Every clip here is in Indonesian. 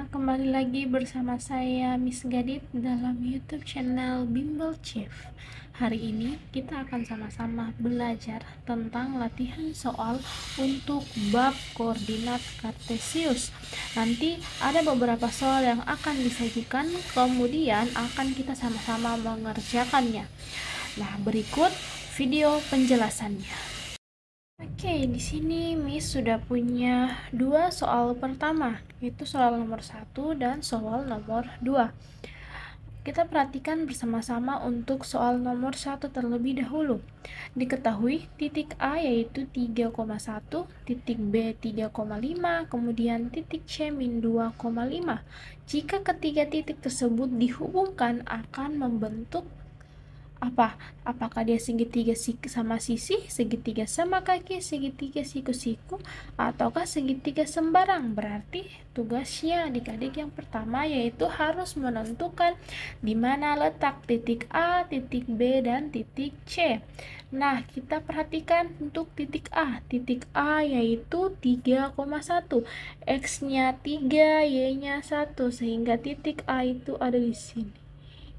kembali lagi bersama saya Miss Gadit dalam YouTube channel Bimbel Chef. Hari ini kita akan sama-sama belajar tentang latihan soal untuk bab koordinat kartesius. Nanti ada beberapa soal yang akan disajikan, kemudian akan kita sama-sama mengerjakannya. Nah, berikut video penjelasannya. Oke, di sini Miss sudah punya dua soal pertama, yaitu soal nomor 1 dan soal nomor 2. Kita perhatikan bersama-sama untuk soal nomor 1 terlebih dahulu. Diketahui titik A yaitu 3,1, titik B 3,5, kemudian titik C min 2,5. Jika ketiga titik tersebut dihubungkan akan membentuk apa? Apakah dia segitiga sama sisi, segitiga sama kaki, segitiga siku-siku, ataukah segitiga sembarang? Berarti tugasnya adik-adik yang pertama yaitu harus menentukan di mana letak titik A, titik B, dan titik C. Nah, kita perhatikan untuk titik A. Titik A yaitu 3,1. X-nya 3, Y-nya 1, sehingga titik A itu ada di sini.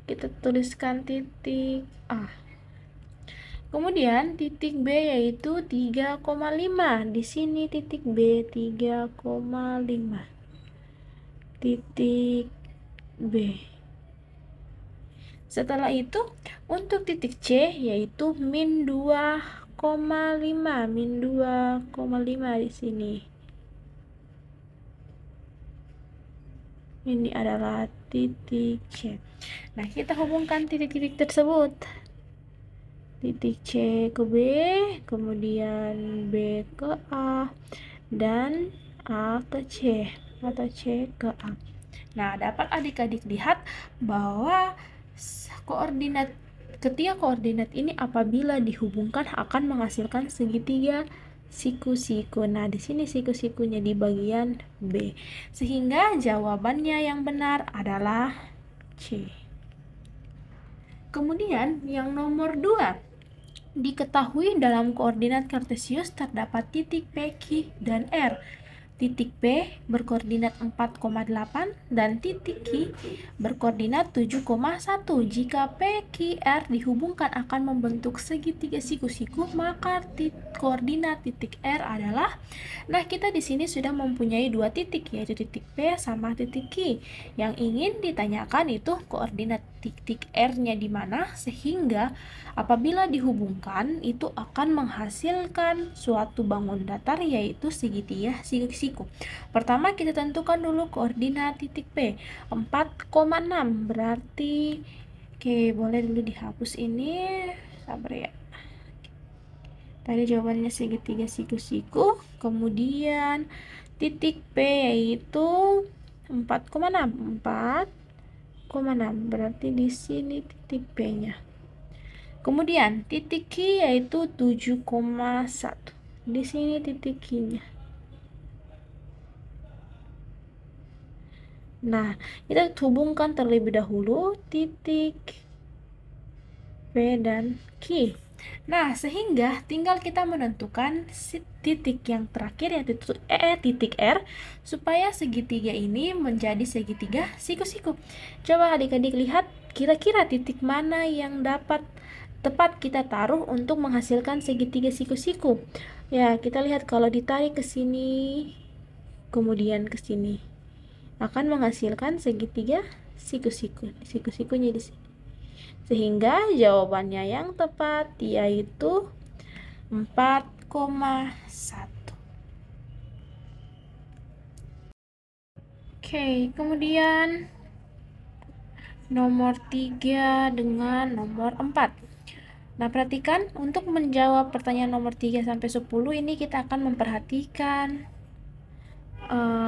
Kita tuliskan titik A. Kemudian titik B yaitu 3,5. Di sini titik B 3,5. Titik B. Setelah itu untuk titik C yaitu min 2,5. Min 2,5 di sini. Ini adalah titik C. Nah, kita hubungkan titik-titik tersebut. Titik C ke B, kemudian B ke A, dan A ke C, atau C ke A. Nah, dapat adik-adik lihat bahwa ketiga koordinat ini apabila dihubungkan akan menghasilkan segitiga siku-siku. Nah, di sini siku-sikunya di bagian B. Sehingga jawabannya yang benar adalah C. Kemudian yang nomor 2. Diketahui dalam koordinat kartesius terdapat titik P, Q, dan R. Titik P berkoordinat 4,8 dan titik Q berkoordinat 7,1. Jika P, Q, R dihubungkan akan membentuk segitiga siku-siku, maka koordinat titik R adalah, nah kita di sini sudah mempunyai dua titik, yaitu titik P sama titik Q. Yang ingin ditanyakan itu koordinat titik R-nya di mana, sehingga apabila dihubungkan itu akan menghasilkan suatu bangun datar yaitu segitiga siku-siku. Pertama kita tentukan dulu koordinat titik P 4,6, berarti boleh dulu dihapus ini, sabar ya. Tadi jawabannya segitiga siku-siku, kemudian titik P yaitu 4,6, berarti di sini titik P-nya. Kemudian titik Q yaitu 7,1. Di sini titik Q-nya. Nah, kita hubungkan terlebih dahulu titik P dan Q. Nah, sehingga tinggal kita menentukan titik yang terakhir yaitu titik R supaya segitiga ini menjadi segitiga siku-siku. Coba adik-adik lihat kira-kira titik mana yang dapat tepat kita taruh untuk menghasilkan segitiga siku-siku. Ya, kita lihat kalau ditarik ke sini kemudian ke sini akan menghasilkan segitiga siku-siku. Siku-sikunya di sini. Sehingga jawabannya yang tepat yaitu 4,1. Oke, kemudian nomor 3 dengan nomor 4. Nah, perhatikan untuk menjawab pertanyaan nomor 3 sampai 10 ini kita akan memperhatikan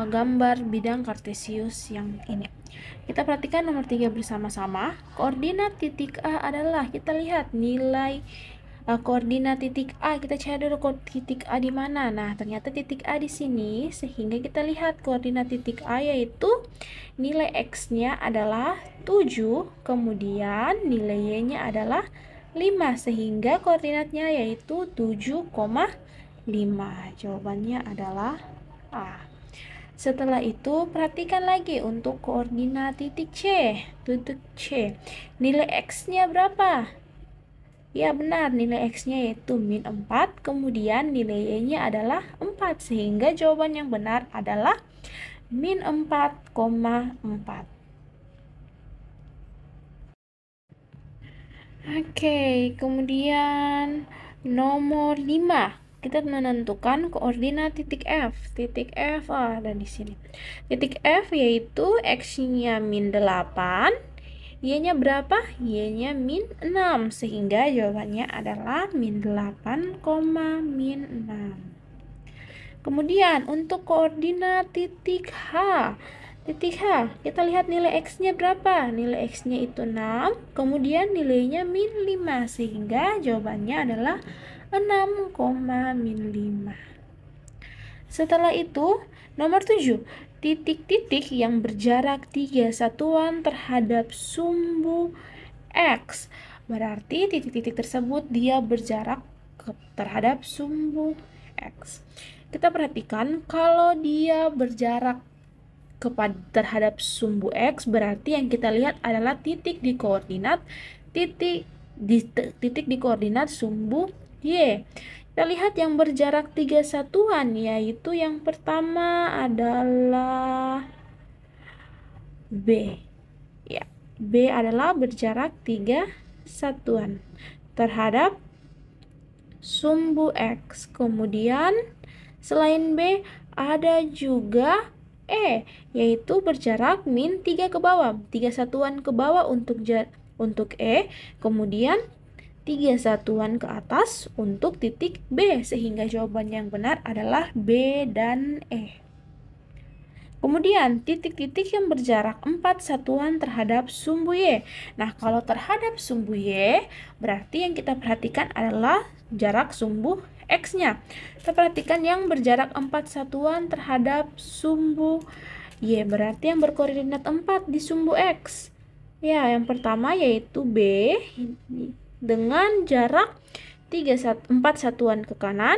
gambar bidang kartesius yang ini. Kita perhatikan nomor 3 bersama-sama. Koordinat titik A adalah, kita lihat nilai koordinat titik A. Kita cari dulu titik A di mana. Nah, ternyata titik A di sini, sehingga kita lihat koordinat titik A yaitu nilai X-nya adalah 7, kemudian nilai Y-nya adalah 5, sehingga koordinatnya yaitu 7,5. Jawabannya adalah A. Setelah itu, perhatikan lagi untuk koordinat titik C. Titik C. Nilai X-nya berapa? Ya benar, nilai X-nya yaitu min 4, kemudian nilai Y-nya adalah 4, sehingga jawaban yang benar adalah min 4,4. Oke, kemudian nomor 5. Kita menentukan koordinat titik F. Titik F ada di sini. Titik F yaitu X-nya min 8, Y-nya berapa? Y-nya min 6, sehingga jawabannya adalah min 8, min 6. Kemudian untuk koordinat titik H. Titik H, kita lihat nilai X-nya berapa? Nilai X-nya itu 6, kemudian nilainya min 5, sehingga jawabannya adalah 6, min 5. Setelah itu, nomor 7, titik-titik yang berjarak 3 satuan terhadap sumbu X. Berarti titik-titik tersebut dia berjarak terhadap sumbu X. Kita perhatikan kalau dia berjarak terhadap sumbu X, berarti yang kita lihat adalah titik di koordinat titik di koordinat sumbu Y. Kita lihat yang berjarak 3 satuan, yaitu yang pertama adalah B. Ya, B adalah berjarak 3 satuan terhadap sumbu X. Kemudian selain B ada juga E, yaitu berjarak min 3 ke bawah, 3 satuan ke bawah untuk E, kemudian 3 satuan ke atas untuk titik B, sehingga jawaban yang benar adalah B dan E. Kemudian titik-titik yang berjarak 4 satuan terhadap sumbu Y. Nah, kalau terhadap sumbu Y, berarti yang kita perhatikan adalah jarak sumbu X-nya. Kita perhatikan yang berjarak 4 satuan terhadap sumbu Y, berarti yang berkoordinat 4 di sumbu X. Ya, yang pertama yaitu B dengan jarak 4 satuan ke kanan.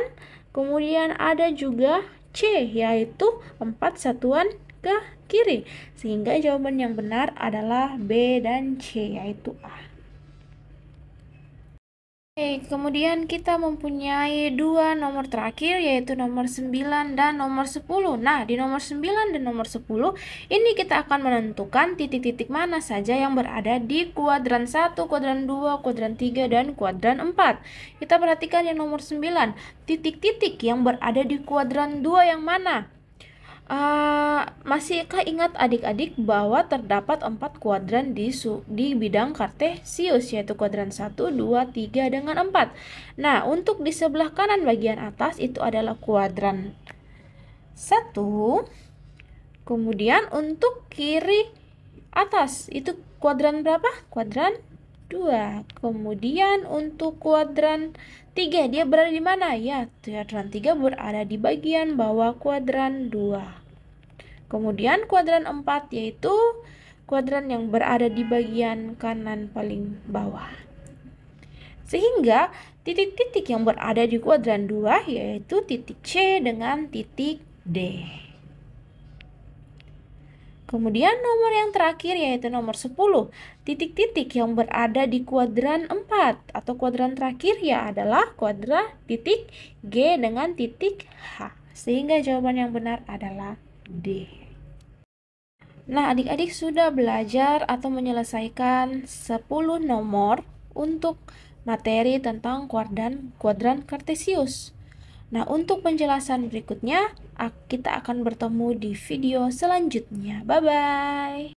Kemudian ada juga C, yaitu 4 satuan ke kiri. Sehingga jawaban yang benar adalah B dan C, yaitu A. Oke, kemudian kita mempunyai 2 nomor terakhir, yaitu nomor 9 dan nomor 10. Nah, di nomor 9 dan nomor 10, ini kita akan menentukan titik-titik mana saja yang berada di kuadran 1, kuadran 2, kuadran 3, dan kuadran 4. Kita perhatikan yang nomor 9, titik-titik yang berada di kuadran 2 yang mana? Masihkah ingat adik-adik bahwa terdapat 4 kuadran di bidang kartesius, yaitu kuadran 1, 2, 3, dengan 4. Nah, untuk di sebelah kanan bagian atas itu adalah kuadran 1. Kemudian untuk kiri atas itu kuadran berapa? Kuadran 2. Kemudian untuk kuadran 3, dia berada di mana? Ya, kuadran 3 berada di bagian bawah kuadran 2. Kemudian kuadran 4 yaitu kuadran yang berada di bagian kanan paling bawah. Sehingga titik-titik yang berada di kuadran 2 yaitu titik C dengan titik D. Kemudian nomor yang terakhir yaitu nomor 10. Titik-titik yang berada di kuadran 4 atau kuadran terakhir ya adalah kuadran titik G dengan titik H. Sehingga jawaban yang benar adalah D. Nah, adik-adik sudah belajar atau menyelesaikan 10 nomor untuk materi tentang kuadran kartesius. Nah, untuk penjelasan berikutnya, kita akan bertemu di video selanjutnya. Bye-bye.